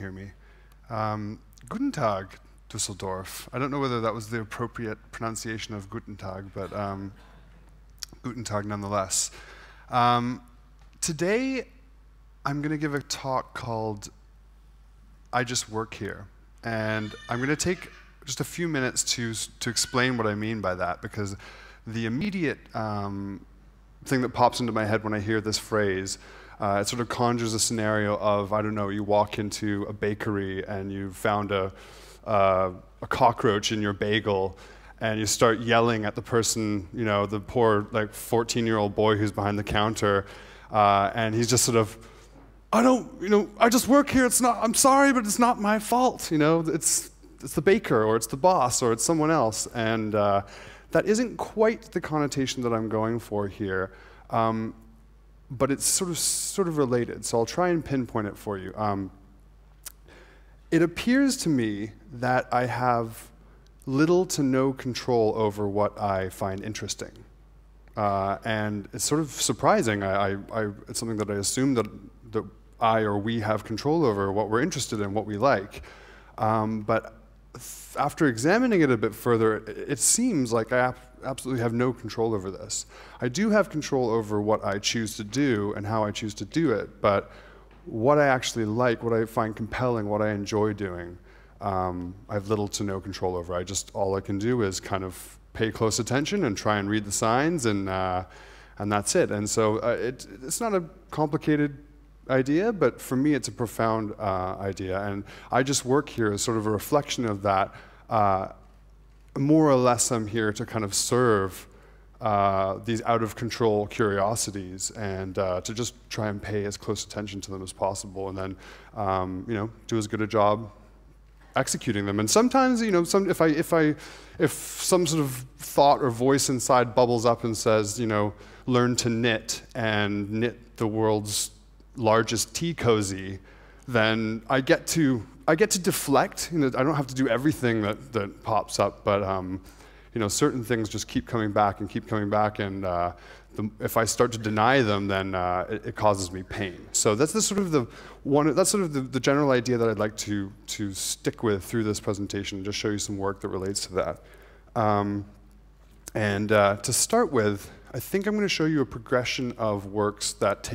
hear me. Guten Tag, Düsseldorf. I don't know whether that was the appropriate pronunciation of Guten Tag, but Guten Tag nonetheless. Today, I'm going to give a talk called I Just Work Here. And I'm going to take just a few minutes to explain what I mean by that, because the immediate thing that pops into my head when I hear this phrase, it sort of conjures a scenario of, I don't know, you walk into a bakery and you found a cockroach in your bagel, and you start yelling at the person, you know, the poor like 14-year-old boy who's behind the counter, and he's just sort of, I just work here. It's not. I'm sorry, but it's not my fault. You know, it's the baker, or it's the boss, or it's someone else, and that isn't quite the connotation that I'm going for here. But it's sort of related, so I'll try and pinpoint it for you. It appears to me that I have little to no control over what I find interesting. And it's sort of surprising. It's something that I assume that I or we have control over, what we're interested in, what we like. But after examining it a bit further, it seems like I absolutely have no control over this. I do have control over what I choose to do and how I choose to do it, but what I actually like, what I find compelling, what I enjoy doing, I have little to no control over. All I can do is kind of pay close attention and try and read the signs, and that's it. And so it's not a complicated idea, but for me it's a profound idea, and I just work here as sort of a reflection of that. More or less I'm here to kind of serve these out-of-control curiosities, and to just try and pay as close attention to them as possible, and then you know, do as good a job executing them. And sometimes, you know, if some sort of thought or voice inside bubbles up and says, you know, learn to knit and knit the world's largest tea cozy, then I get to deflect. You know, I don't have to do everything that pops up, but you know, certain things just keep coming back, and if I start to deny them, then it causes me pain. So that's the sort of the general idea that I'd like to stick with through this presentation, and just show you some work that relates to that. To start with, I think I'm going to show you a progression of works that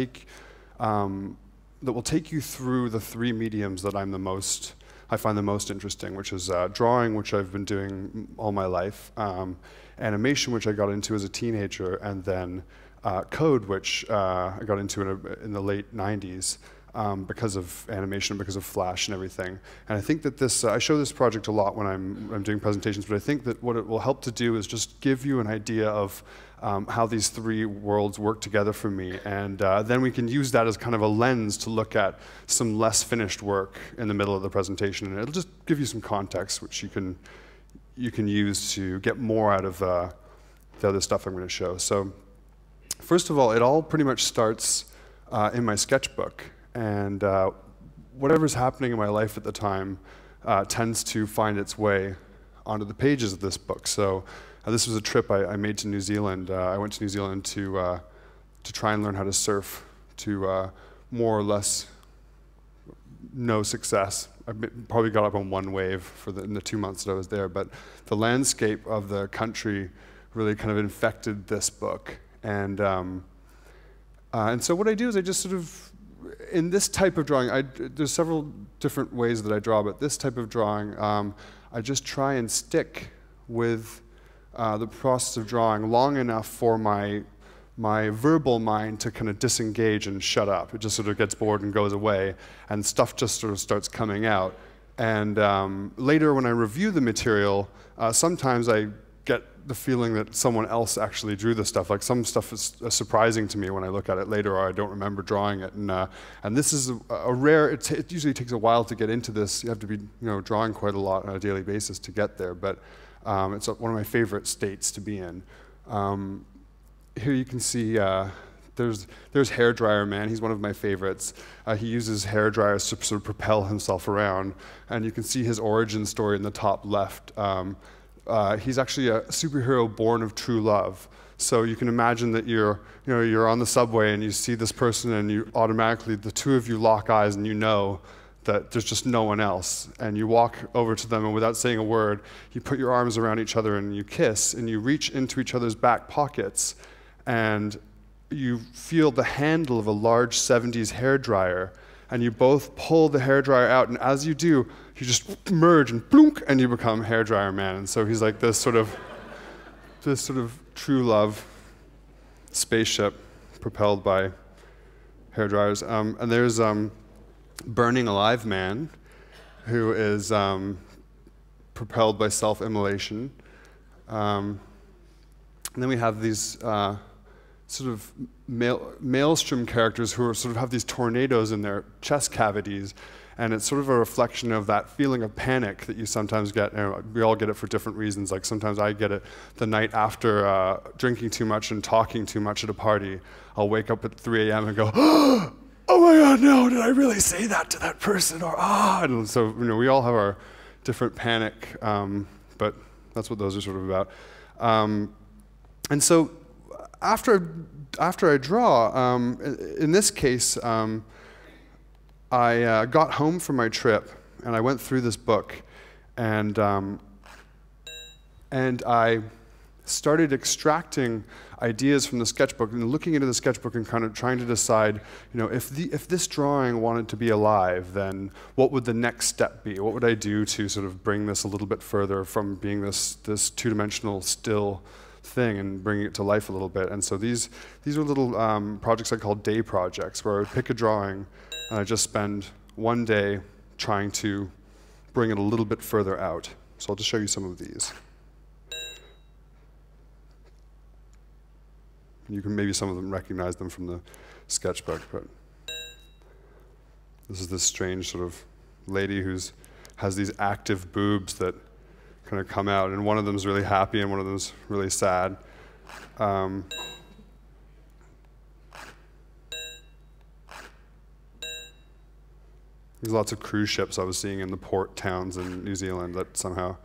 will take you through the three mediums that I find the most interesting, which is drawing, which I've been doing all my life, animation, which I got into as a teenager, and then code, which I got into in the late 90s because of animation, because of Flash and everything. And I think that this, I show this project a lot when I'm doing presentations, but I think that what it will help to do is just give you an idea of how these three worlds work together for me, and then we can use that as kind of a lens to look at some less finished work in the middle of the presentation, and it'll just give you some context which you can use to get more out of the other stuff I'm going to show. So first of all, it all pretty much starts in my sketchbook, and whatever's happening in my life at the time tends to find its way onto the pages of this book. So this was a trip I made to New Zealand. I went to New Zealand to try and learn how to surf, to more or less no success. I probably got up on one wave in the 2 months that I was there, but the landscape of the country really kind of infected this book. And so what I do is I just sort of, in this type of drawing, there's several different ways that I draw, but this type of drawing, I just try and stick with the process of drawing long enough for my verbal mind to kind of disengage and shut up. It just sort of gets bored and goes away, and stuff just sort of starts coming out. And later when I review the material, sometimes I get the feeling that someone else actually drew the stuff. Like some stuff is surprising to me when I look at it later, or I don't remember drawing it. And this is a rare, it usually takes a while to get into this. You have to be, you know, drawing quite a lot on a daily basis to get there, but it's one of my favorite states to be in. Here you can see there's Hairdryer Man. He's one of my favorites. He uses hair dryers to sort of propel himself around, and you can see his origin story in the top left. He's actually a superhero born of true love. So you can imagine that you're on the subway and you see this person, and you automatically, the two of you lock eyes, and you know that there's just no one else. And you walk over to them, and without saying a word, you put your arms around each other and you kiss, and you reach into each other's back pockets, and you feel the handle of a large 70s hairdryer, and you both pull the hairdryer out, and as you do, you just merge and bloonk, and you become hairdryer man. And so he's like this sort of true love spaceship propelled by hairdryers. And there's Burning Alive Man, who is propelled by self-immolation. And then we have these sort of maelstrom characters who are sort of have these tornadoes in their chest cavities, and it's sort of a reflection of that feeling of panic that you sometimes get. We all get it for different reasons. Like sometimes I get it the night after drinking too much and talking too much at a party. I'll wake up at 3 a.m. and go, oh my God, no, did I really say that to that person? Or and so we all have our different panic, but that's what those are sort of about. And so after I draw, in this case, I got home from my trip, and I went through this book, and I started extracting ideas from the sketchbook and looking into the sketchbook and kind of trying to decide, if this drawing wanted to be alive, then what would the next step be? What would I do to sort of bring this a little bit further from being this two-dimensional still thing and bringing it to life a little bit? And so these are little projects I call day projects, where I would pick a drawing and I just spend one day trying to bring it a little bit further out. So I'll just show you some of these. You can maybe some of them recognize them from the sketchbook, but this is this strange sort of lady who's has these active boobs that kind of come out, and one of them is really happy and one of them is really sad. There's lots of cruise ships I was seeing in the port towns in New Zealand that somehow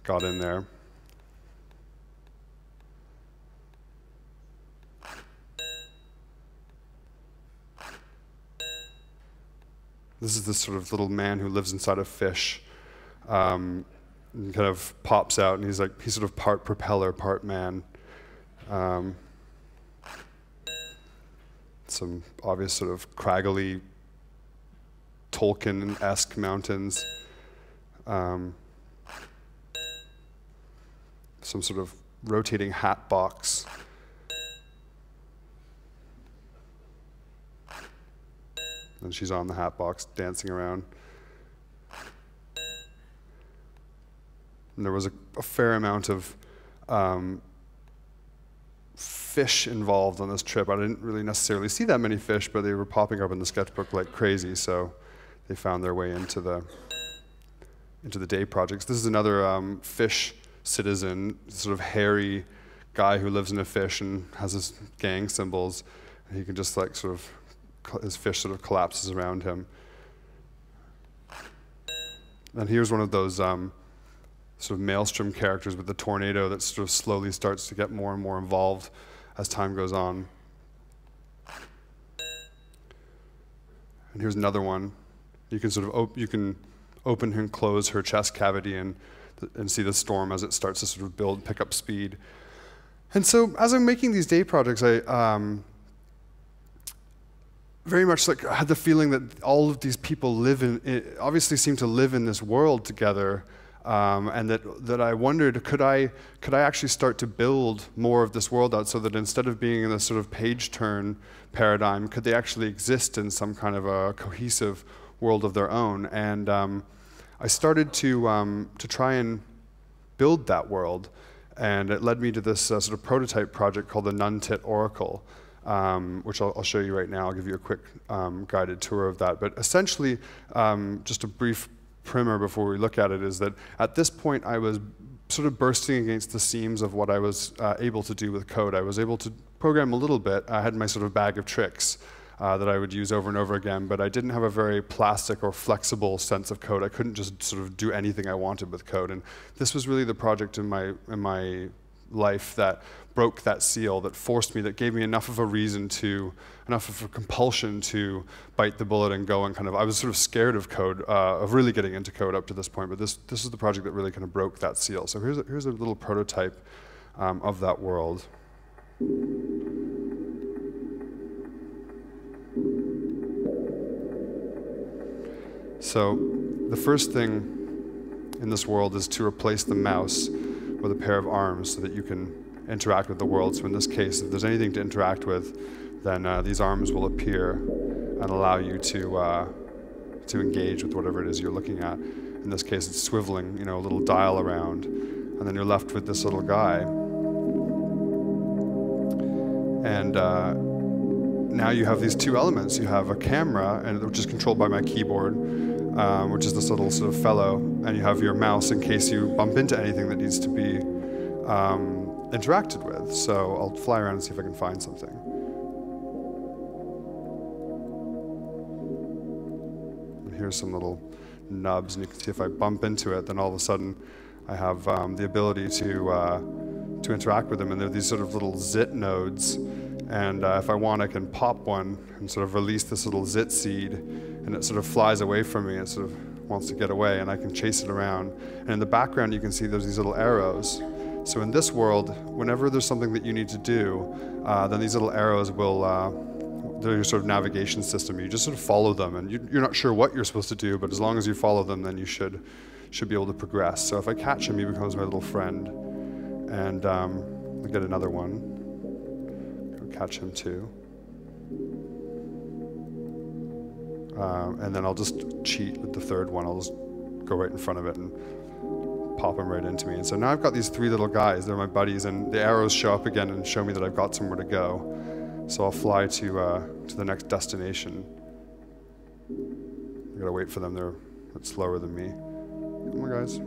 got in there. This is this sort of little man who lives inside a fish, and kind of pops out, and he's sort of part propeller, part man. Some obvious sort of craggly Tolkien-esque mountains. Some sort of rotating hat box. And she's on the hat box dancing around. And there was a fair amount of fish involved on this trip. I didn't really necessarily see that many fish, but they were popping up in the sketchbook like crazy, so they found their way into the day projects. This is another fish citizen, sort of hairy guy who lives in a fish and has his gang symbols. And he can just like sort of, his fish sort of collapses around him. And here's one of those sort of maelstrom characters with the tornado that sort of slowly starts to get more and more involved as time goes on. And here's another one. You can sort of open and close her chest cavity and see the storm as it starts to sort of pick up speed. And so as I'm making these day projects, I very much like I had the feeling that all of these people obviously seem to live in this world together, and that I wondered, could I actually start to build more of this world out, so that instead of being in this sort of page turn paradigm, could they actually exist in some kind of a cohesive world of their own? And I started to try and build that world, and it led me to this sort of prototype project called the Nun Ti Oracle, which I'll show you right now. I'll give you a quick guided tour of that. But essentially, just a brief primer before we look at it is that at this point I was sort of bursting against the seams of what I was able to do with code. I was able to program a little bit. I had my sort of bag of tricks that I would use over and over again, but I didn't have a very plastic or flexible sense of code. I couldn't just sort of do anything I wanted with code. And this was really the project in my life that broke that seal, that forced me, that gave me enough of a reason to, enough of a compulsion to bite the bullet and go and kind of, I was sort of scared of code, of really getting into code up to this point, but this is the project that really kind of broke that seal. So here's a little prototype of that world. So the first thing in this world is to replace the mouse with a pair of arms so that you can interact with the world. So in this case, if there's anything to interact with, then these arms will appear and allow you to engage with whatever it is you're looking at. In this case, it's swiveling, a little dial around, and then you're left with this little guy. And now you have these two elements. You have a camera, which is controlled by my keyboard, which is this little sort of fellow, and you have your mouse in case you bump into anything that needs to be interacted with. So I'll fly around and see if I can find something. And here's some little nubs, and you can see if I bump into it, then all of a sudden I have the ability to interact with them, and they're these sort of little zit nodes. And if I want, I can pop one and sort of release this little zit seed, and it sort of flies away from me. It sort of wants to get away, and I can chase it around. And in the background, you can see there's these little arrows. So in this world, whenever there's something that you need to do, then these little arrows will, they're your sort of navigation system. You just sort of follow them, and you're not sure what you're supposed to do, but as long as you follow them, then you should be able to progress. So if I catch him, he becomes my little friend. And I'll get another one. Catch him too. And then I'll just cheat with the third one. I'll just go right in front of it and pop him right into me. And so now I've got these three little guys. They're my buddies, and the arrows show up again and show me that I've got somewhere to go. So I'll fly to the next destination. I gotta wait for them. They're a bit slower than me. Come on, guys.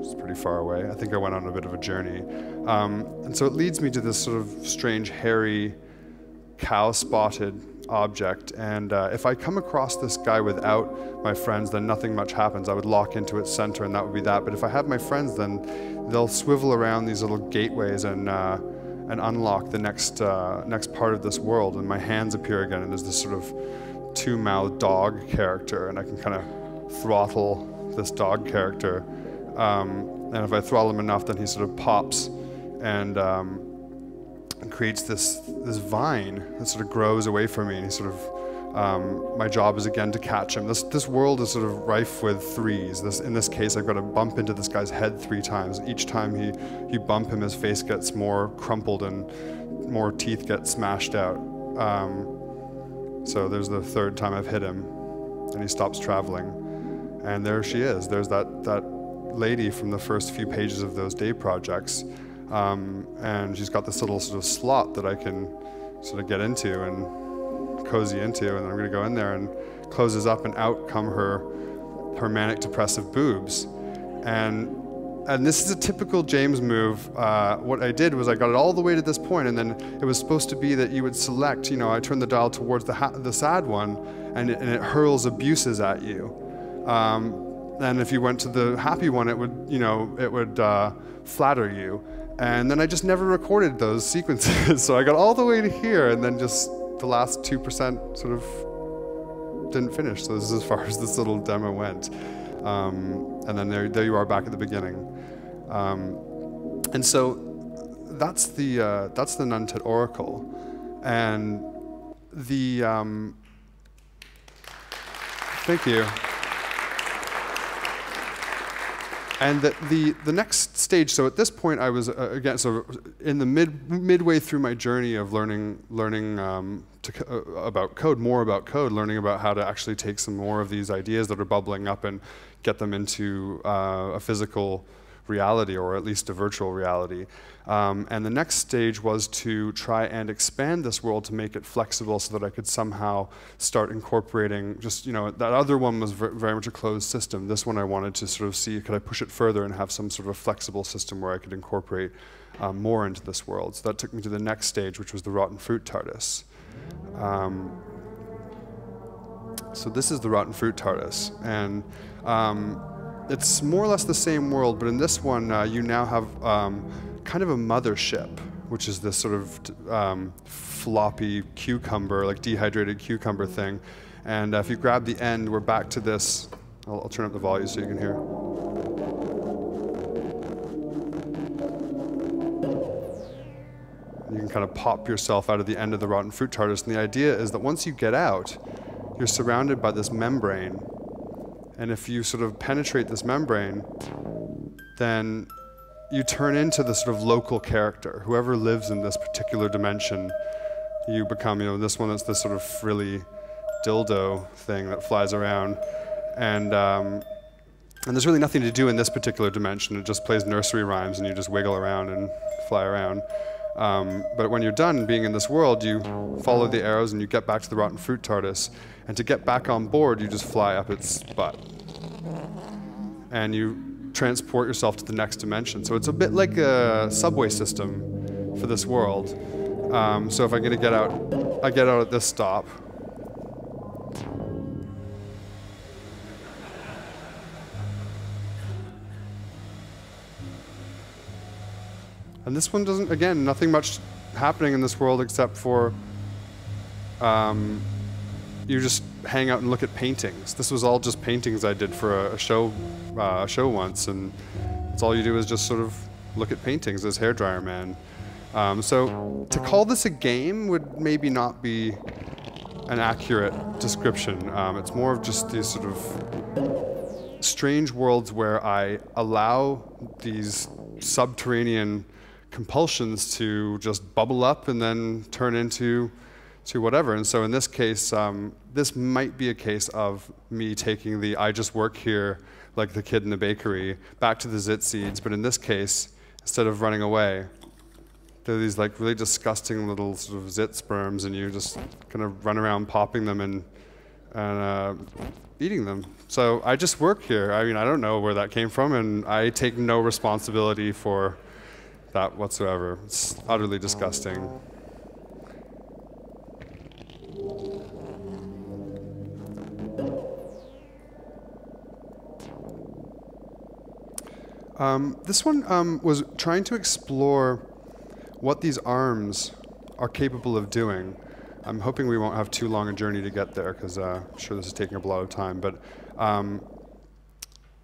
It's pretty far away. I think I went on a bit of a journey. And so it leads me to this sort of strange, hairy, cow-spotted object. And if I come across this guy without my friends, then nothing much happens. I would lock into its center, and that would be that. But if I have my friends, then they'll swivel around these little gateways and unlock the next part of this world. And my hands appear again, and there's this sort of two-mouthed dog character, and I can kind of throttle this dog character. And if I throttle him enough, then he sort of pops and creates this vine that sort of grows away from me. And he sort of, my job is again to catch him. This world is sort of rife with threes. In this case, I've got to bump into this guy's head 3 times. Each time you bump him, his face gets more crumpled and more teeth get smashed out. So there's the 3rd time I've hit him, and he stops traveling. And there she is. There's that lady from the first few pages of those day projects, and she's got this little sort of slot that I can sort of get into and cozy into, and I'm going to go in there, and closes up, and out come her manic depressive boobs. And this is a typical James move. What I did was I got it all the way to this point, and then it was supposed to be that you would select, I turned the dial towards the sad one, and it hurls abuses at you. And if you went to the happy one, it would flatter you. And then I just never recorded those sequences. So I got all the way to here, and then just the last 2% sort of didn't finish. So this is as far as this little demo went. And then there you are back at the beginning. And so that's the Nun Ti Oracle. And the thank you. And the next stage, so at this point I was, again, so in the midway through my journey of learning about code, learning about how to actually take some more of these ideas that are bubbling up and get them into a physical reality, or at least a virtual reality. And the next stage was to try and expand this world to make it flexible so that I could somehow start incorporating just, that other one was very much a closed system. This one I wanted to sort of see, could I push it further and have some sort of flexible system where I could incorporate more into this world. So that took me to the next stage, which was the rotten fruit TARDIS. So this is the rotten fruit TARDIS, and it's more or less the same world, but in this one you now have kind of a mothership, which is this sort of floppy cucumber, like dehydrated cucumber thing. And if you grab the end, we're back to this. I'll turn up the volume so you can hear. You can kind of pop yourself out of the end of the rotten fruit TARDIS, and the idea is that once you get out, you're surrounded by this membrane, and if you sort of penetrate this membrane, then you turn into the sort of local character. Whoever lives in this particular dimension, you become, this one that's this sort of frilly dildo thing that flies around, and there's really nothing to do in this particular dimension. It just plays nursery rhymes, and you just wiggle around and fly around. But when you're done being in this world, you follow the arrows and you get back to the rotten fruit TARDIS. And to get back on board, you just fly up its butt. And you transport yourself to the next dimension. So it's a bit like a subway system for this world. So if I'm going to get out, I get out at this stop. And this one doesn't, again, nothing much happening in this world except for you just hang out and look at paintings. This was all just paintings I did for a show once, and that's all you do is just sort of look at paintings as Hairdryer Man. So to call this a game would maybe not be an accurate description. It's more of just these sort of strange worlds where I allow these subterranean compulsions to just bubble up and then turn into whatever. And so in this case, this might be a case of me taking the I just work here, like the kid in the bakery, back to the zit seeds. But in this case, instead of running away, they're these like really disgusting little sort of zit sperms, and you just kind of run around popping them and eating them. So I just work here. I mean, I don't know where that came from, and I take no responsibility for that whatsoever. It's utterly disgusting. This one was trying to explore what these arms are capable of doing. I'm hoping we won't have too long a journey to get there, because I'm sure this is taking up a lot of time. But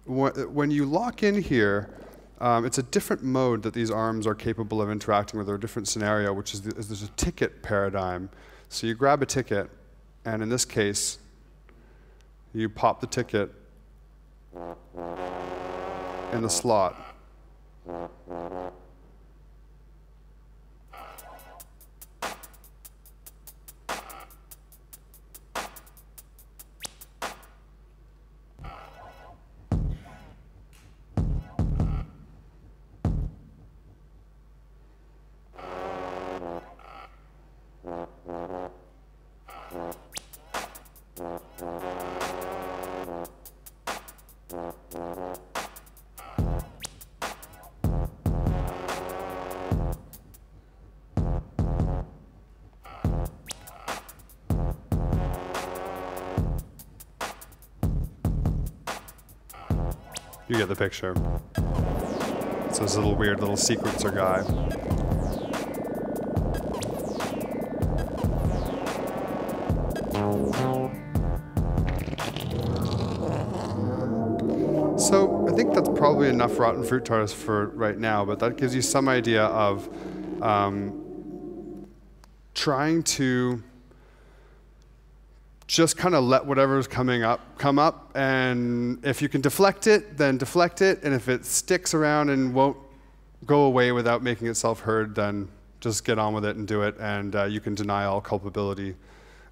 when you lock in here, it's a different mode that these arms are capable of interacting with, or a different scenario, which is there's a ticket paradigm. So you grab a ticket, and in this case, you pop the ticket in the slot. You get the picture. It's this little weird little sequencer guy. So I think that's probably enough rotten fruit TARDIS for right now, but that gives you some idea of trying to just kind of let whatever's coming up come up, and if you can deflect it, then deflect it, and if it sticks around and won't go away without making itself heard, then just get on with it and do it, and you can deny all culpability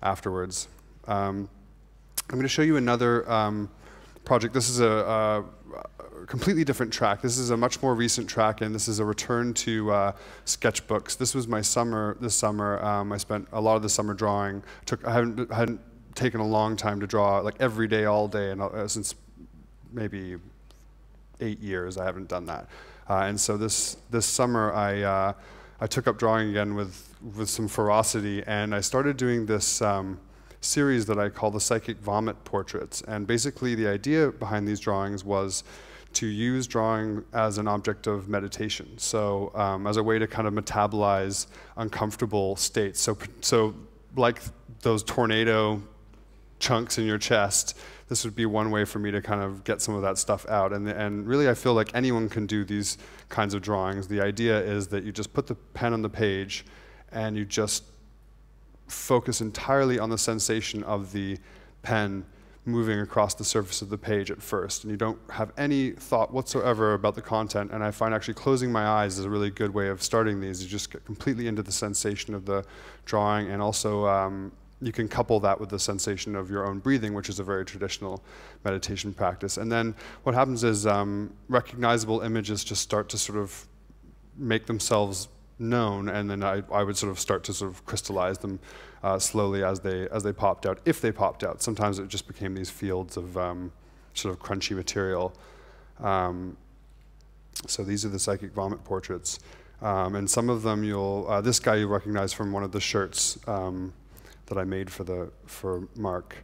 afterwards. I'm going to show you another project. This is a completely different track. This is a much more recent track, and this is a return to sketchbooks. This was my summer. This summer, I spent a lot of the summer drawing. I hadn't taken a long time to draw, like every day, all day, and since maybe 8 years, I haven't done that. And so this summer, I took up drawing again with some ferocity, and I started doing this series that I call the Psychic Vomit Portraits. And basically the idea behind these drawings was to use drawing as an object of meditation. So as a way to kind of metabolize uncomfortable states. So like those tornado chunks in your chest, this would be one way for me to kind of get some of that stuff out. And really I feel like anyone can do these kinds of drawings. The idea is that you just put the pen on the page and you just focus entirely on the sensation of the pen moving across the surface of the page at first, and you don't have any thought whatsoever about the content. And I find actually closing my eyes is a really good way of starting these. You just get completely into the sensation of the drawing, and also you can couple that with the sensation of your own breathing, which is a very traditional meditation practice. And then what happens is recognizable images just start to sort of make themselves known, and then I would sort of start to sort of crystallize them slowly as they popped out, if they popped out. Sometimes it just became these fields of sort of crunchy material. So these are the Psychic Vomit Portraits. And some of them this guy you'll recognize from one of the shirts that I made for Mark.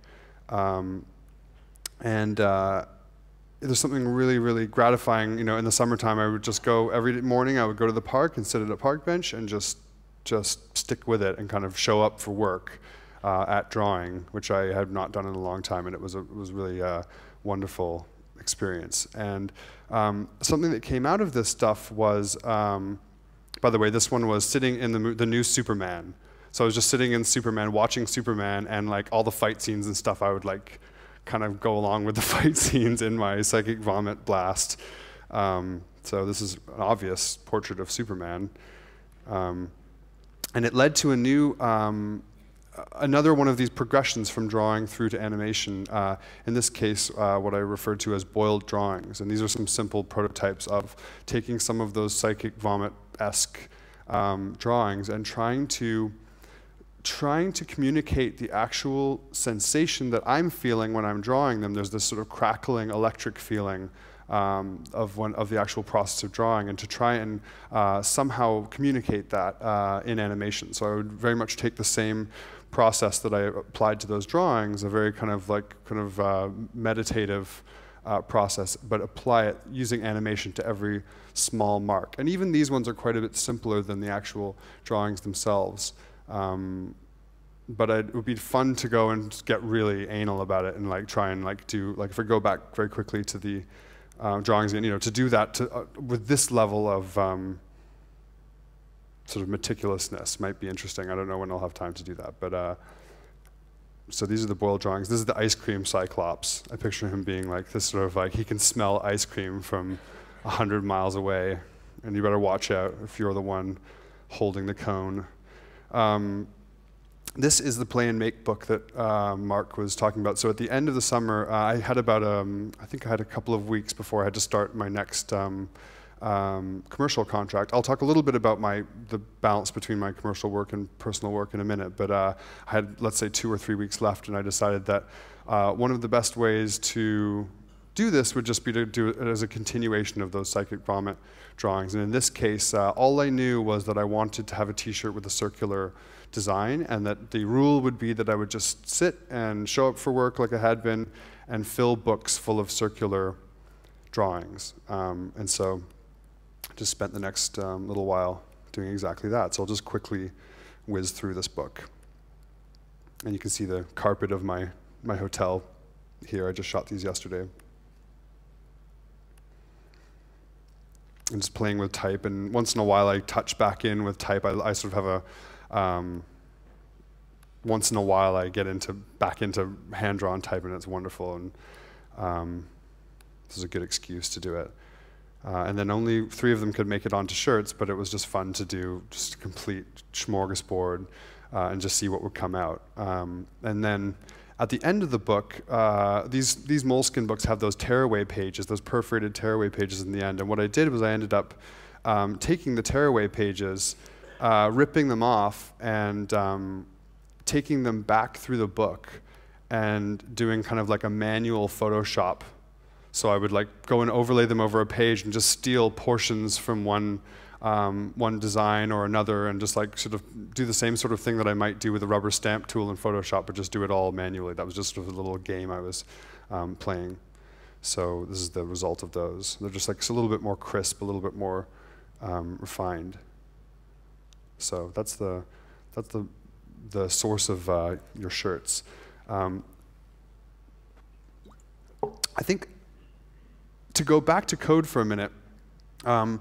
There's something really, really gratifying. You know, in the summertime, I would just go every morning. I would go to the park and sit at a park bench and just stick with it and kind of show up for work at drawing, which I had not done in a long time, and it was really a wonderful experience. And something that came out of this stuff was, by the way, this one was sitting in the new Superman. So I was just sitting in Superman, watching Superman, and like all the fight scenes and stuff, I would like kind of go along with the fight scenes in my Psychic Vomit blast. So this is an obvious portrait of Superman. And it led to a new, another one of these progressions from drawing through to animation. In this case, what I referred to as boiled drawings. And these are some simple prototypes of taking some of those Psychic Vomit-esque drawings and trying to communicate the actual sensation that I'm feeling when I'm drawing them. There's this sort of crackling electric feeling of the actual process of drawing, and to try and somehow communicate that in animation. So I would very much take the same process that I applied to those drawings, a very kind of meditative process, but apply it using animation to every small mark. And even these ones are quite a bit simpler than the actual drawings themselves. But it would be fun to go and get really anal about it and like try and like do, like if I go back very quickly to the drawings, and to do that with this level of sort of meticulousness might be interesting. I don't know when I'll have time to do that, but so these are the boiled drawings. This is the ice cream Cyclops. I picture him being like this sort of like, he can smell ice cream from 100 miles away, and you better watch out if you're the one holding the cone. This is the Play and Make book that Mark was talking about. So at the end of the summer, I had about, I think I had a couple of weeks before I had to start my next commercial contract. I'll talk a little bit about the balance between my commercial work and personal work in a minute, but I had, let's say, 2 or 3 weeks left, and I decided that one of the best ways to do this would just be to do it as a continuation of those Psychic Vomit drawings. And in this case, all I knew was that I wanted to have a t-shirt with a circular design, and that the rule would be that I would just sit and show up for work like I had been and fill books full of circular drawings. And so I just spent the next little while doing exactly that. So I'll just quickly whiz through this book. And you can see the carpet of my hotel here. I just shot these yesterday. And just playing with type, and once in a while I touch back in with type. I sort of have a once in a while I get back into hand-drawn type, and it's wonderful, and this is a good excuse to do it. And then only 3 of them could make it onto shirts, but it was just fun to do, just a complete smorgasbord and just see what would come out. And then at the end of the book, these Moleskine books have those tearaway pages, those perforated tearaway pages in the end. And what I did was I ended up taking the tearaway pages, ripping them off, and taking them back through the book and doing kind of like a manual Photoshop. So I would like go and overlay them over a page and just steal portions from one design or another, and just like sort of do the same sort of thing that I might do with a rubber stamp tool in Photoshop, but just do it all manually. That was just sort of a little game I was playing. So this is the result of those. They're just like a little bit more crisp, a little bit more refined. So that's the source of your shirts. I think to go back to code for a minute, I'm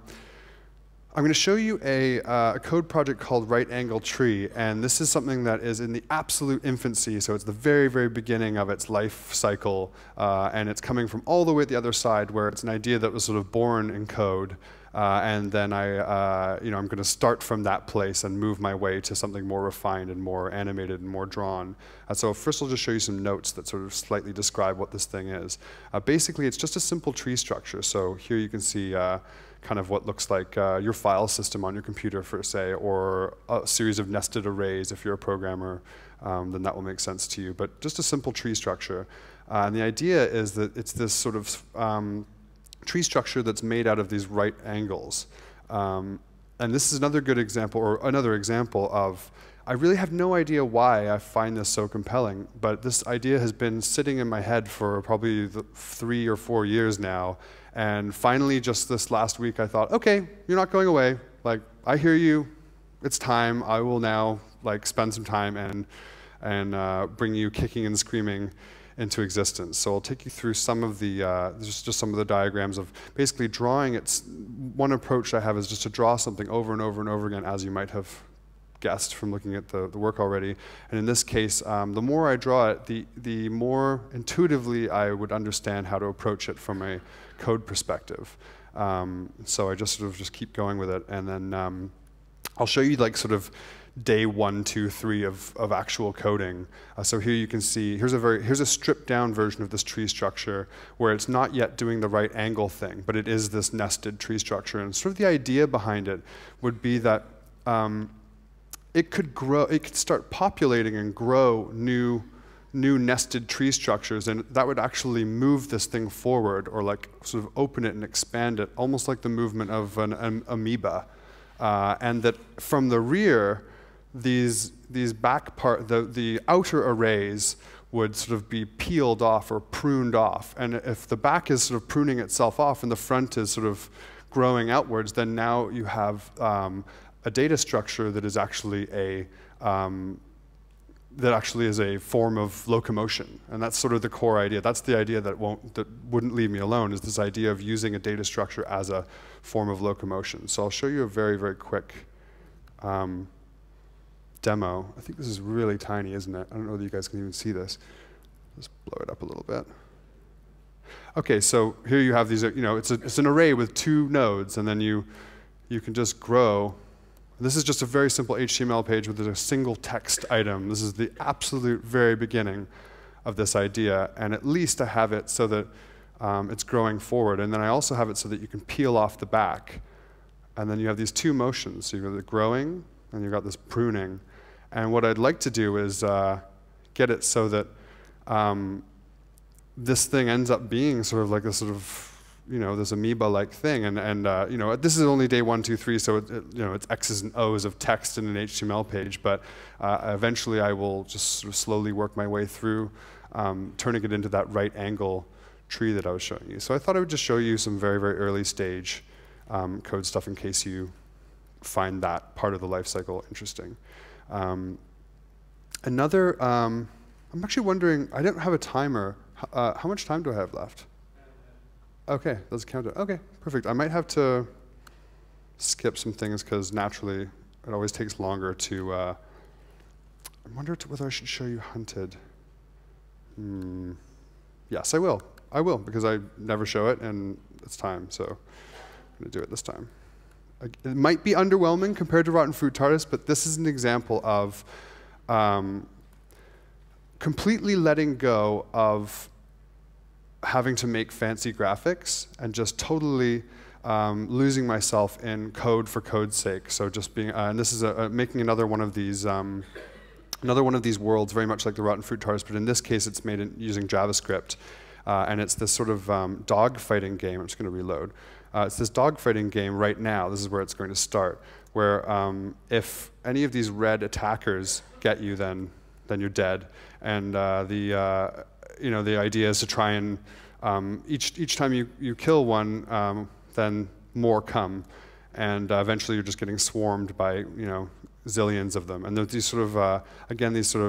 going to show you a code project called Right Angle Tree, and this is something that is in the absolute infancy, so it's the very, very beginning of its life cycle, and it's coming from all the way at the other side, where it's an idea that was sort of born in code, and then I'm going to start from that place and move my way to something more refined and more animated and more drawn. So first I'll just show you some notes that sort of slightly describe what this thing is. Basically, it's just a simple tree structure. So here you can see kind of what looks like your file system on your computer, for say, or a series of nested arrays. If you're a programmer, then that will make sense to you. But just a simple tree structure. And the idea is that it's this sort of tree structure that's made out of these right angles. And this is another good example, or another example of, I really have no idea why I find this so compelling, but this idea has been sitting in my head for probably 3 or 4 years now. And finally, just this last week, I thought, okay, you're not going away. Like, I hear you. It's time. I will now like spend some time and bring you kicking and screaming into existence. So I'll take you through some of the just some of the diagrams of basically drawing. It's one approach I have is just to draw something over and over and over again, as you might have guessed from looking at the work already. And in this case, the more I draw it, the more intuitively I would understand how to approach it from a code perspective. So I just sort of just keep going with it, and then I'll show you like sort of day 1, 2, 3 of actual coding. So here you can see, here's a stripped down version of this tree structure where it's not yet doing the right angle thing, but it is this nested tree structure. And sort of the idea behind it would be that it could grow, it could start populating and grow new nested tree structures, and that would actually move this thing forward, or like sort of open it and expand it, almost like the movement of an amoeba. And that from the rear, these the outer arrays would sort of be peeled off or pruned off. And if the back is sort of pruning itself off and the front is sort of growing outwards, then now you have a data structure that is actually a form of locomotion. And that's sort of the core idea. That's the idea that wouldn't leave me alone, is this idea of using a data structure as a form of locomotion. So I'll show you a very, very quick demo. I think this is really tiny, isn't it? I don't know whether you guys can even see this. Let's blow it up a little bit. Okay, so here you have these, it's an array with 2 nodes, and then you can just grow. This is just a very simple HTML page with a single text item. This is the absolute very beginning of this idea, and at least I have it so that it's growing forward. And then I also have it so that you can peel off the back. And then you have these 2 motions. So you've got the growing, and you've got this pruning. And what I'd like to do is get it so that this thing ends up being sort of like a sort of, this amoeba-like thing, and this is only day 1, 2, 3, so it's X's and O's of text in an HTML page, but eventually I will just sort of slowly work my way through turning it into that right angle tree that I was showing you. So I thought I would just show you some very, very early stage code stuff in case you find that part of the life cycle interesting. I'm actually wondering, I don't have a timer. How much time do I have left? Okay, let's count it. Okay, perfect. I might have to skip some things because naturally it always takes longer to, I wonder whether I should show you hunted. Yes, I will. I will, because I never show it and it's time, so I'm going to do it this time. It might be underwhelming compared to Rotten Fruit TARDIS, but this is an example of completely letting go of having to make fancy graphics and just totally losing myself in code for code's sake. So just being, and this is making another one of these worlds, very much like the Rotten Fruit TARDIS, but in this case it's made using JavaScript. And it's this sort of dogfighting game. I'm just going to reload. It's this dogfighting game right now. This is where it's going to start, where if any of these red attackers get you, then you're dead. And the idea is to try and each time you kill one, then more come, and eventually you're just getting swarmed by zillions of them. And there's these sort of again these sort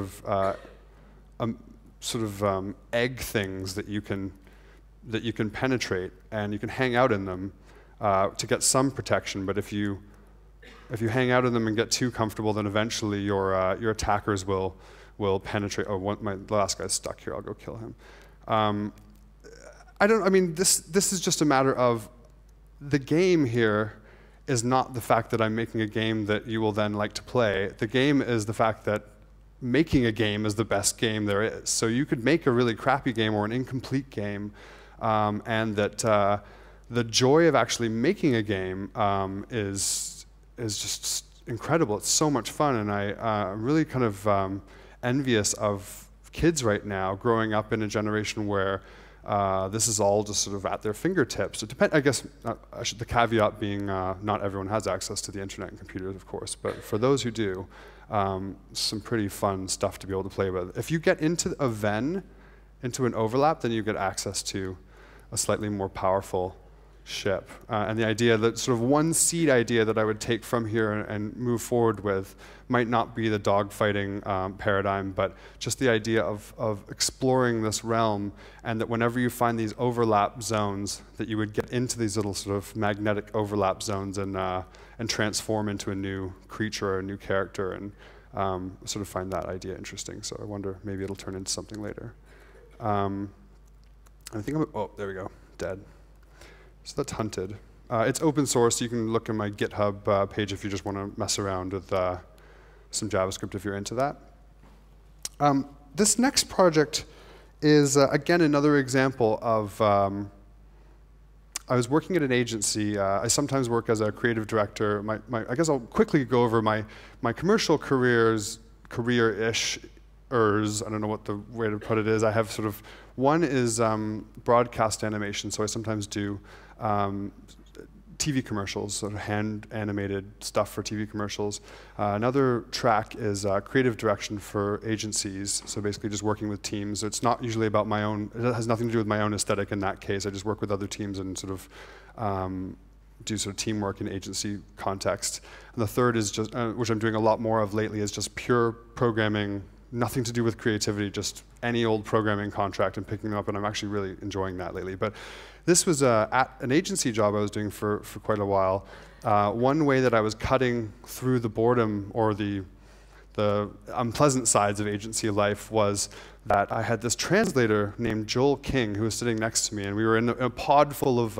of egg things that you can penetrate, and you can hang out in them to get some protection. But if you hang out in them and get too comfortable, then eventually your attackers will penetrate. Oh, the last guy's stuck here. I'll go kill him. This is just a matter of the game here is not the fact that I'm making a game that you will then like to play. The game is the fact that making a game is the best game there is. So you could make a really crappy game or an incomplete game, and that the joy of actually making a game is just incredible. It's so much fun, and I'm really kind of envious of kids right now growing up in a generation where this is all just sort of at their fingertips. It depends, I guess, the caveat being not everyone has access to the internet and computers, of course, but for those who do, some pretty fun stuff to be able to play with. If you get into a Venn, into an overlap, then you get access to a slightly more powerful ship. And the idea that sort of one seed idea that I would take from here and move forward with might not be the dogfighting paradigm, but just the idea of exploring this realm, and that whenever you find these overlap zones, that you would get into these little sort of magnetic overlap zones and transform into a new creature or a new character, and sort of find that idea interesting. So I wonder, maybe it'll turn into something later. I think oh, there we go, dead. So that's Hunted. It's open source. You can look in my GitHub page if you just want to mess around with some JavaScript if you're into that. This next project is, again, another example of, I was working at an agency. I sometimes work as a creative director. I guess I'll quickly go over my commercial career-ish. I don't know what the way to put it is. I have sort of, one is broadcast animation, so I sometimes do TV commercials, sort of hand-animated stuff for TV commercials. Another track is creative direction for agencies, so basically just working with teams. So it's not usually about my own, it has nothing to do with my own aesthetic in that case. I just work with other teams and sort of do sort of teamwork in agency context. And the third is just, which I'm doing a lot more of lately, is just pure programming, nothing to do with creativity, just any old programming contract and picking them up, and I'm actually really enjoying that lately. But this was at an agency job I was doing for quite a while. One way that I was cutting through the boredom or the unpleasant sides of agency life was that I had this translator named Joel King who was sitting next to me, and we were in a pod full of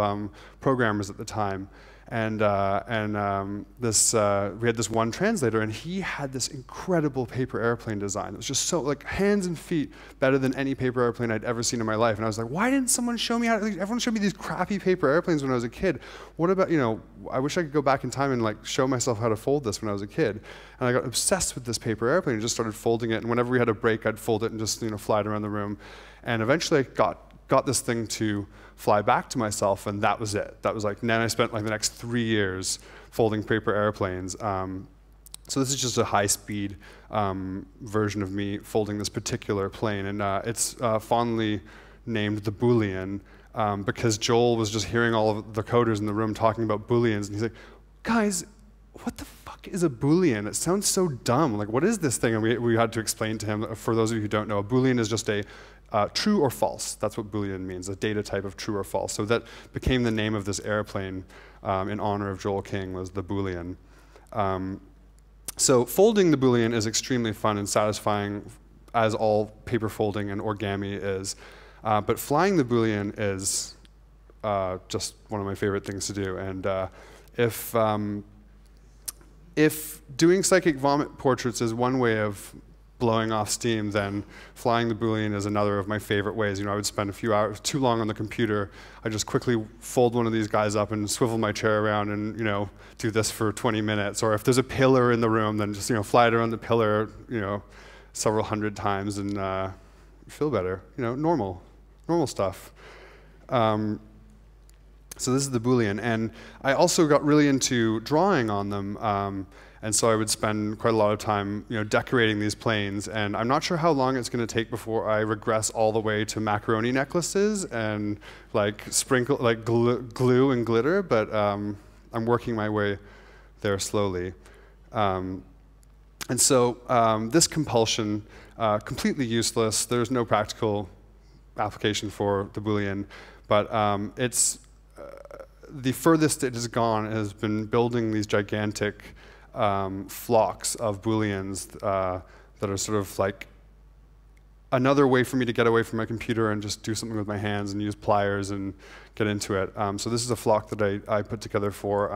programmers at the time. And we had this one translator, and he had this incredible paper airplane design. It was just so, like, hands and feet better than any paper airplane I'd ever seen in my life. And I was like, why didn't someone show me how to, everyone showed me these crappy paper airplanes when I was a kid. What about, I wish I could go back in time and like show myself how to fold this when I was a kid. And I got obsessed with this paper airplane and just started folding it. And whenever we had a break, I'd fold it and just, fly it around the room. And eventually I got this thing to fly back to myself, and that was it. That was like, then I spent like the next 3 years folding paper airplanes. So this is just a high-speed version of me folding this particular plane, and it's fondly named the Boolean because Joel was just hearing all of the coders in the room talking about Booleans, and he's like, guys, what the fuck is a Boolean? It sounds so dumb. Like, what is this thing? And we had to explain to him, for those of you who don't know, a Boolean is just a true or false. That's what Boolean means, a data type of true or false. So that became the name of this airplane in honor of Joel King, was the Boolean. So folding the Boolean is extremely fun and satisfying, as all paper folding and origami is. But flying the Boolean is just one of my favorite things to do. And if doing psychic vomit portraits is one way of blowing off steam, then flying the Boolean is another of my favorite ways. I would spend a few hours too long on the computer. I just quickly fold one of these guys up and swivel my chair around and do this for 20 minutes. Or if there's a pillar in the room, then just fly it around the pillar several hundred times and feel better. Normal stuff. So this is the Boolean, and I also got really into drawing on them. And so I would spend quite a lot of time, decorating these planes. And I'm not sure how long it's going to take before I regress all the way to macaroni necklaces and glue and glitter. But I'm working my way there slowly. And so this compulsion, completely useless. There's no practical application for the Boolean, but it's the furthest it has gone has been building these gigantic flocks of Booleans that are sort of like another way for me to get away from my computer and just do something with my hands and use pliers and get into it. So this is a flock that I put together for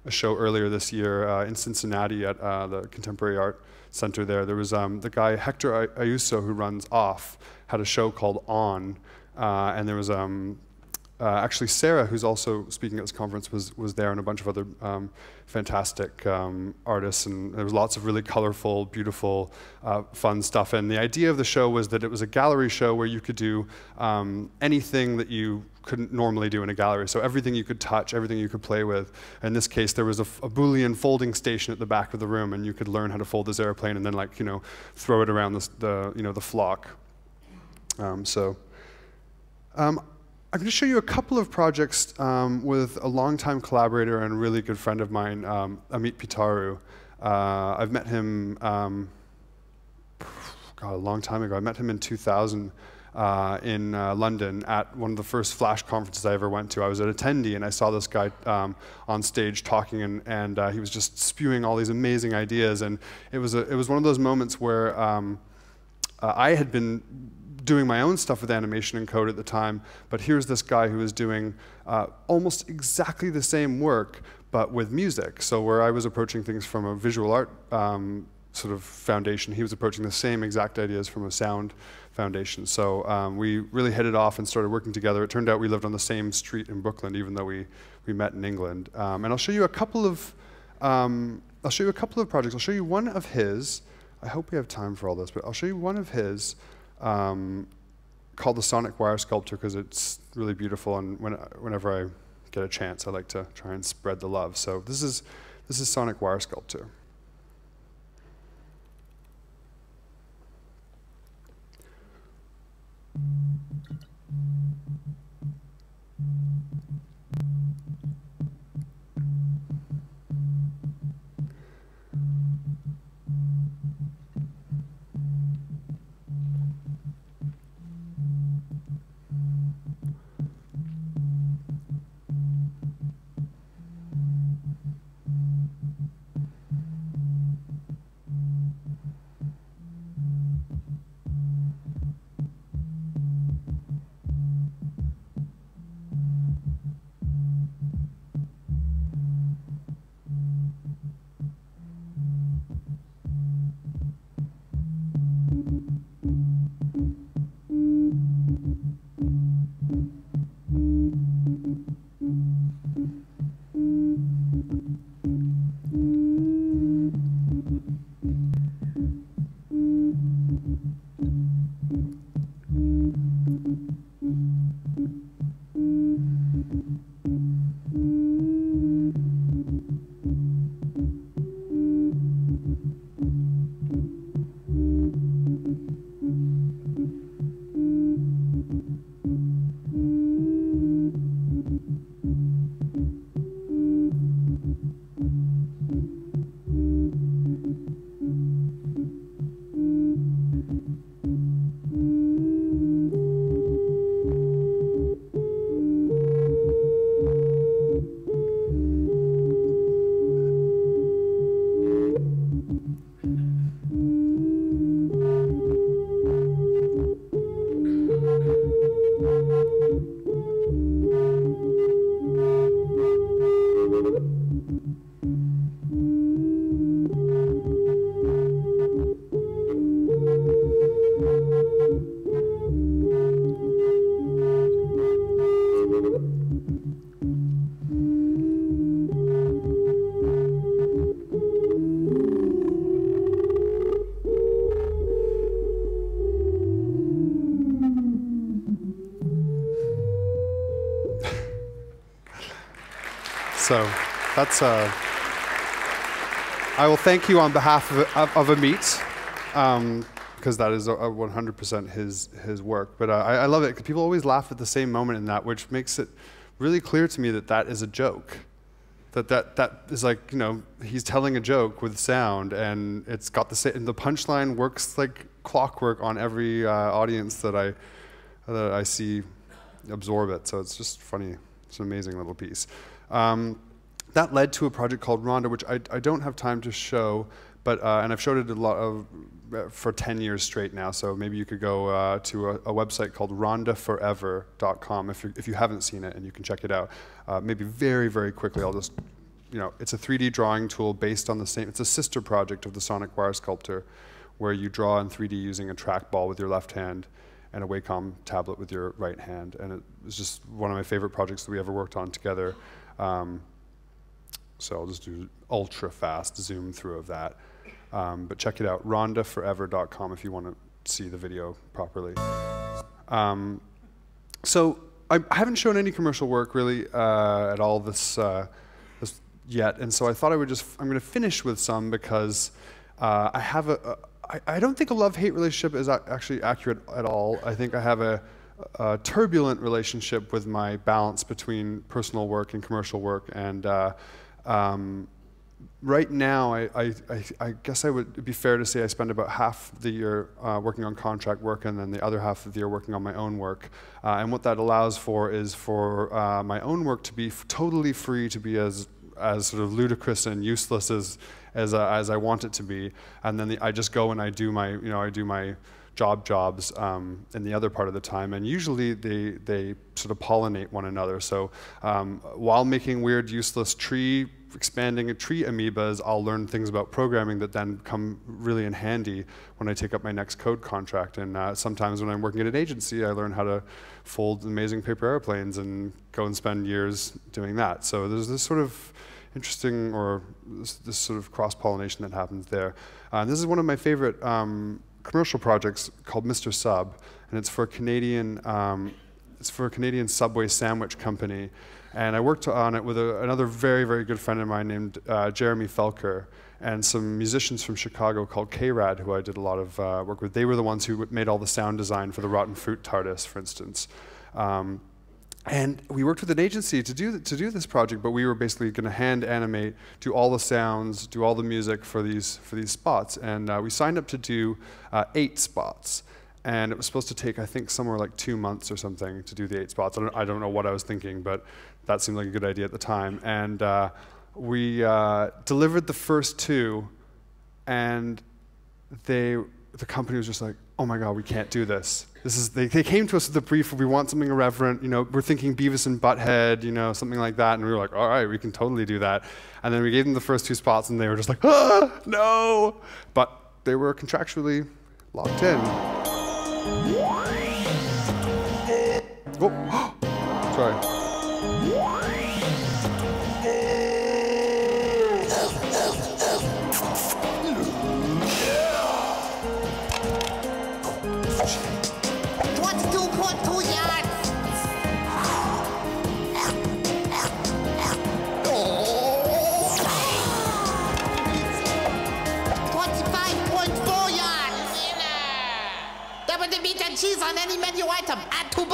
a show earlier this year in Cincinnati at the Contemporary Art Center there. There was the guy Hector Ayuso, who runs Off, had a show called On, and there was actually Sarah, who's also speaking at this conference, was there, and a bunch of other fantastic artists, and there was lots of really colorful, beautiful, fun stuff. And the idea of the show was that it was a gallery show where you could do anything that you couldn't normally do in a gallery. So everything you could touch, everything you could play with. In this case, there was a Boolean folding station at the back of the room, and you could learn how to fold this airplane and then throw it around the flock. I'm going to show you a couple of projects with a longtime collaborator and really good friend of mine, Amit Pitaru. I've met him a long time ago. I met him in 2000 in London at one of the first Flash conferences I ever went to. I was an attendee, and I saw this guy on stage talking, and he was just spewing all these amazing ideas. And it was one of those moments where I had been doing my own stuff with animation and code at the time, but here's this guy who was doing almost exactly the same work, but with music. So where I was approaching things from a visual art sort of foundation, he was approaching the same exact ideas from a sound foundation. So we really hit it off and started working together. It turned out we lived on the same street in Brooklyn, even though we met in England. And I'll show you a couple of projects. I'll show you one of his. I hope we have time for all this, but I'll show you one of his. Called the Sonic Wire Sculpture, because it's really beautiful, and whenever I get a chance, I like to try and spread the love. So this is Sonic Wire Sculpture. So that's, I will thank you on behalf of Amit, because that is 100% his work. But I love it, because people always laugh at the same moment in that, which makes it really clear to me that that is a joke. That is like, you know, he's telling a joke with sound, and it's got the same, and the punchline works like clockwork on every audience that I see absorb it. So it's just funny. It's an amazing little piece. That led to a project called Rhonda, which I don't have time to show, but and I've showed it a lot of, for 10 years straight now. So maybe you could go to a website called rhondaforever.com if you haven't seen it, and you can check it out. Maybe very, very quickly, I'll just, you know, it's a 3D drawing tool based on the same, it's a sister project of the Sonic Wire Sculptor, where you draw in 3D using a trackball with your left hand and a Wacom tablet with your right hand. And it was just one of my favorite projects that we ever worked on together. So I'll just do ultra fast zoom through of that. But check it out, rhondaforever.com, if you want to see the video properly. So I haven't shown any commercial work really at all this yet, and so I thought I would just, I'm going to finish with some, because I have I don't think a love-hate relationship is actually accurate at all. I think I have a turbulent relationship with my balance between personal work and commercial work, and right now, I guess it'd be fair to say I spend about half the year working on contract work, and then the other half of the year working on my own work. And what that allows for is for my own work to be totally free to be as sort of ludicrous and useless as I want it to be. And then I just go and I do my, you know, I do my jobs in the other part of the time, and usually they sort of pollinate one another. So while making weird, useless expanding tree amoebas, I'll learn things about programming that then come really in handy when I take up my next code contract. And sometimes when I'm working at an agency, I learn how to fold amazing paper airplanes and go and spend years doing that. So there's this sort of interesting, or this sort of cross-pollination that happens there. This is one of my favorite commercial projects called Mr. Sub, and it's for a Canadian Subway sandwich company. And I worked on it with another very, very good friend of mine named Jeremy Felker, and some musicians from Chicago called K-Rad, who I did a lot of work with. They were the ones who made all the sound design for the Rotten Fruit TARDIS, for instance. And we worked with an agency to do this project, but we were basically going to hand animate, do all the sounds, do all the music for these spots. And we signed up to do 8 spots. And it was supposed to take, I think, somewhere like 2 months or something to do the 8 spots. I don't know what I was thinking, but that seemed like a good idea at the time. And we delivered the first 2, and the company was just like, oh my God, we can't do this. They came to us with the brief, we want something irreverent, you know, we're thinking Beavis and Butthead, you know, something like that. And we were like, all right, we can totally do that. And then we gave them the first 2 spots, and they were just like, ah, no. But they were contractually locked in. Oh, sorry. What's 2.2 yards? 25.4 yards. Double the meat and cheese on any menu item. Add $2.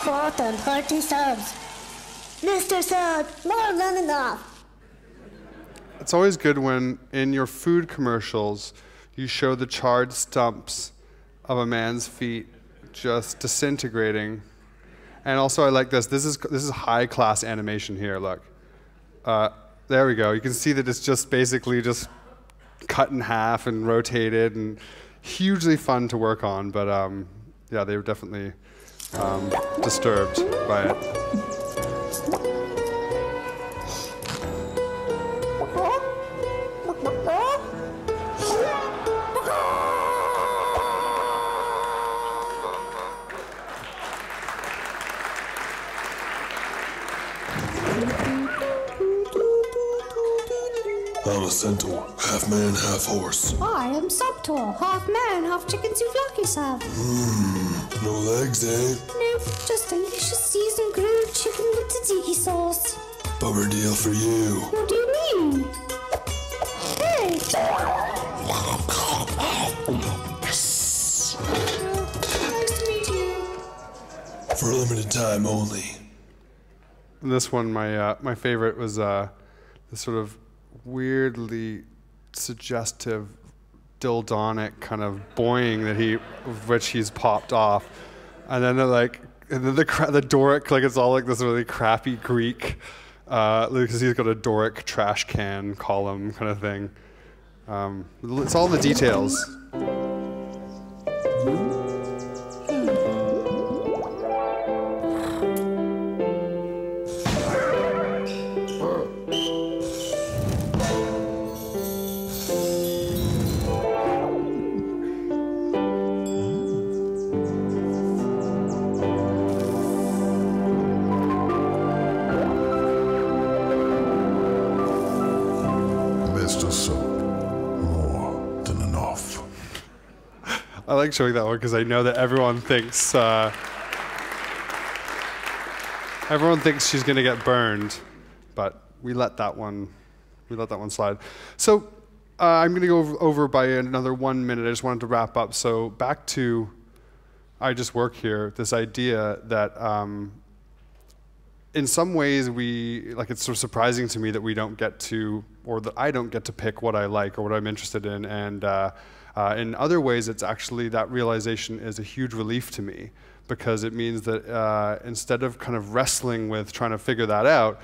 More than 30 subs. Mr. Sub, more than enough. It's always good when, in your food commercials, you show the charred stumps of a man's feet just disintegrating. And also, I like this. This is high-class animation here. Look, there we go. You can see that it's just basically just cut in half and rotated, and hugely fun to work on. But yeah, they were definitely disturbed by it. I'm a centaur, half man, half horse. I am Subtor, half man, half chicken souvlaki, sir. No legs, eh? Nope, just delicious seasoned grilled chicken with tzatziki sauce. Bummer deal for you. What do you mean? Hey! Nice to meet you. For a limited time only. This one, my favorite was this sort of weirdly suggestive dildonic kind of boing that which he's popped off, and then the Doric, like it's all like this really crappy Greek, because he's got a Doric trash can column kind of thing. It's all the details. I like showing that one because I know that everyone thinks she's gonna get burned, but we let that one slide. So I'm gonna go over by another 1 minute. I just wanted to wrap up. So back to I just work here. This idea that in some ways it's sort of surprising to me that we don't get to, or that I don't get to pick what I like or what I'm interested in, and in other ways, it's actually that realization is a huge relief to me, because it means that instead of kind of wrestling with trying to figure that out,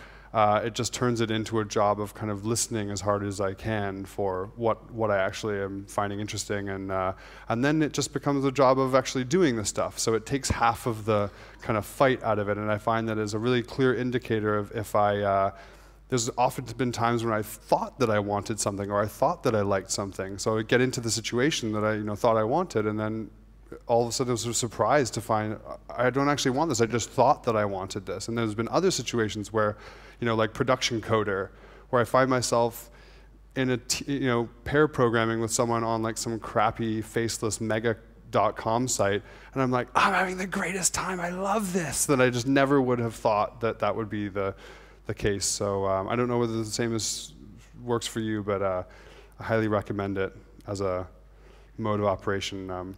it just turns it into a job of kind of listening as hard as I can for what I actually am finding interesting, and then it just becomes a job of actually doing the stuff. So it takes half of the kind of fight out of it, and I find that as a really clear indicator of if there's often been times when I thought that I wanted something, or I thought that I liked something. So I get into the situation that I thought I wanted, and then all of a sudden I was surprised to find I don't actually want this. I just thought that I wanted this. And there's been other situations where, like production coder, where I find myself in a pair programming with someone on like some crappy faceless mega.com site, and I'm like, I'm having the greatest time. I love this. That I just never would have thought that would be the case. So I don't know whether the same works for you, but I highly recommend it as a mode of operation.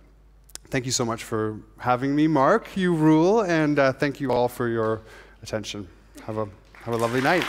Thank you so much for having me, Mark. You rule, and thank you all for your attention. Have a lovely night.